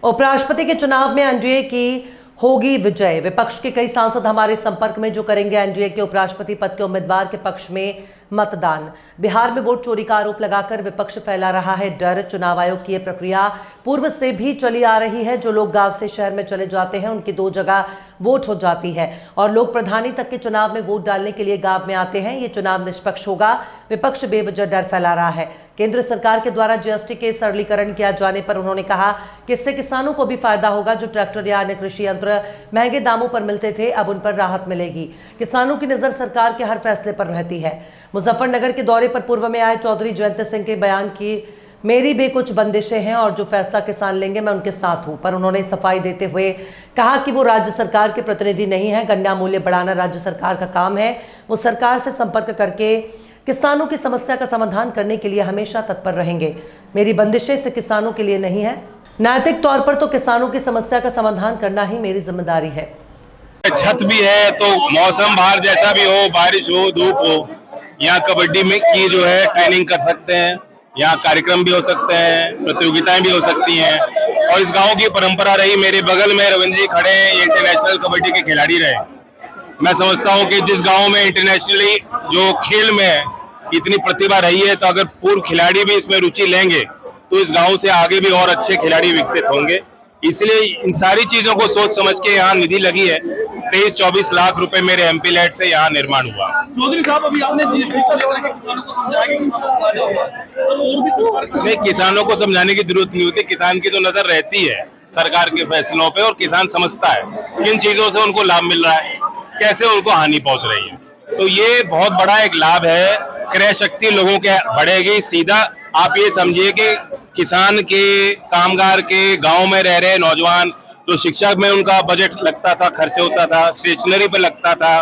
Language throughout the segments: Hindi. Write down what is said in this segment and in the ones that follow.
उपराष्ट्रपति के चुनाव में एनडीए की होगी विजय। विपक्ष के कई सांसद हमारे संपर्क में जो करेंगे एनडीए के उपराष्ट्रपति पद के उम्मीदवार के पक्ष में मतदान। बिहार में वोट चोरी का आरोप लगाकर विपक्ष फैला रहा है डर। चुनाव आयोग की यह प्रक्रिया पूर्व से भी चली आ रही है। जो लोग गांव से शहर में चले जाते हैं उनकी 2 जगह वोट हो जाती है और लोग प्रधानी तक के चुनाव में वोट डालने के लिए गांव में आते हैं। ये चुनाव निष्पक्ष होगा। विपक्ष बेवजह डर फैला रहा है। केंद्र सरकार के द्वारा जीएसटी के सरलीकरण किया जाने पर उन्होंने कहा कि इससे किसानों को भी फायदा होगा। जो ट्रैक्टर या अन्य कृषि यंत्र महंगे दामों पर मिलते थे अब उन पर राहत मिलेगी। किसानों की नजर सरकार के हर फैसले पर रहती है। मुजफ्फरनगर के दौरे पर पूर्व में आए चौधरी जयंत सिंह के बयान की मेरी भी कुछ बंदिशें हैं और जो फैसला किसान लेंगे मैं उनके साथ हूं, पर उन्होंने सफाई देते हुए कहा कि वो राज्य सरकार के प्रतिनिधि नहीं है। गन्ना मूल्य बढ़ाना राज्य सरकार का काम है। वो सरकार से संपर्क करके किसानों की समस्या का समाधान करने के लिए हमेशा तत्पर रहेंगे। मेरी बंदिशें से किसानों के लिए नहीं है। नैतिक तौर पर तो किसानों की समस्या का समाधान करना ही मेरी जिम्मेदारी है। छत भी है तो मौसम बाहर जैसा भी हो, बारिश हो धूप हो, यहाँ कबड्डी में की जो है ट्रेनिंग कर सकते हैं। यहाँ कार्यक्रम भी हो सकते हैं, प्रतियोगिताएं भी हो सकती हैं। और इस गांव की परंपरा रही, मेरे बगल में रविंद्र जी खड़े हैं, ये इंटरनेशनल कबड्डी के खिलाड़ी रहे। मैं समझता हूँ कि जिस गांव में इंटरनेशनली जो खेल में इतनी प्रतिभा रही है, तो अगर पूर्व खिलाड़ी भी इसमें रुचि लेंगे तो इस गांव से आगे भी और अच्छे खिलाड़ी विकसित होंगे। इसलिए इन सारी चीजों को सोच समझ के यहाँ निधि लगी है। 23-24 लाख रुपए मेरे एमपी लैट से यहाँ निर्माण हुआ। चौधरी साहब, अभी आपने जीएसटी को लेकर के किसानों को समझाया कि और भी सरकार नहीं, किसानों को समझाने की जरूरत नहीं होती। किसान की तो नजर रहती है सरकार के फैसलों पे और किसान समझता है किन चीजों से उनको लाभ मिल रहा है, कैसे उनको हानि पहुंच रही है। तो ये बहुत बड़ा एक लाभ है। क्रय शक्ति लोगों के बढ़ेगी। सीधा आप ये समझिए कि किसान के, कामगार के, गांव में रह रहे नौजवान, तो शिक्षा में उनका बजट लगता था, खर्च होता था, स्टेशनरी पे लगता था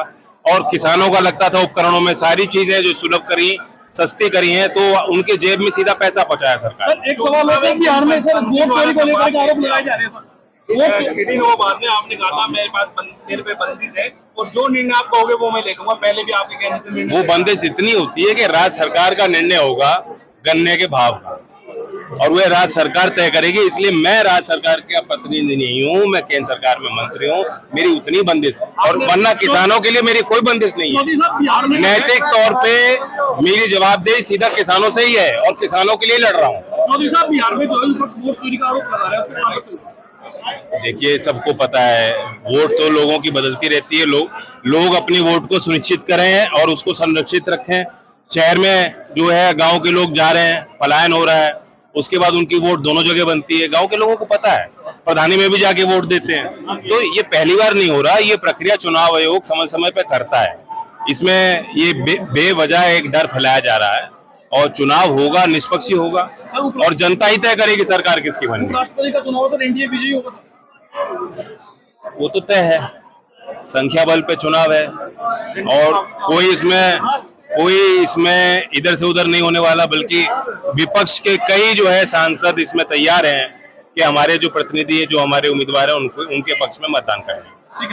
और किसानों का लगता था उपकरणों में। सारी चीजें जो सुलभ करी, सस्ती करी हैं, तो उनके जेब में सीधा पैसा पहुंचाया सरकार। सर, एक सवाल है सर, बिहार में सर वोट चोरी को लेकर आरोप लगाए जा रहे हैं सर। वो बाद में आपने कहा था मेरे पे बंदिश है और जो निर्णय आप कहोगे वो मैं ले लूंगा। पहले भी आपके कहने से निर्णय वो बंदिश इतनी होती है कि राज्य सरकार का निर्णय होगा गन्ने के भाव का और वह राज्य सरकार तय करेगी। इसलिए मैं राज्य सरकार का प्रतिनिधि नहीं हूँ, मैं केंद्र सरकार में मंत्री हूँ। मेरी उतनी बंदिश और वरना किसानों के लिए मेरी कोई बंदिश नहीं है। नैतिक तौर पे मेरी जवाबदेही सीधा किसानों से ही है और किसानों के लिए लड़ रहा हूँ। चौधरी साहब, बिहार में जो है वोट चोरी का आरोप लगा रहे हैं। देखिए, सबको पता है वोट तो लोगों की बदलती रहती है। लोग अपनी वोट को सुनिश्चित करें और उसको संरक्षित रखें। शहर में जो है गांव के लोग जा रहे हैं, पलायन हो रहा है, उसके बाद उनकी वोट दोनों जगह बनती है। गांव के लोगों को पता है, प्रधानी में भी जाके वोट देते हैं। तो ये पहली बार नहीं हो रहा। ये प्रक्रिया चुनाव आयोग समय समय पे करता है। इसमें ये बेवजह एक डर फैलाया जा रहा है और चुनाव होगा, निष्पक्ष ही होगा और जनता ही तय करेगी सरकार किसकी बनेगी। राष्ट्रपति का चुनाव सर एनडीए विजयी होगा, वो तो तय है। संख्या बल पे चुनाव है और कोई इसमें इधर से उधर नहीं होने वाला, बल्कि विपक्ष के कई जो है सांसद इसमें तैयार हैं कि हमारे जो प्रतिनिधि है, जो हमारे उम्मीदवार हैं, उनके पक्ष में मतदान करें।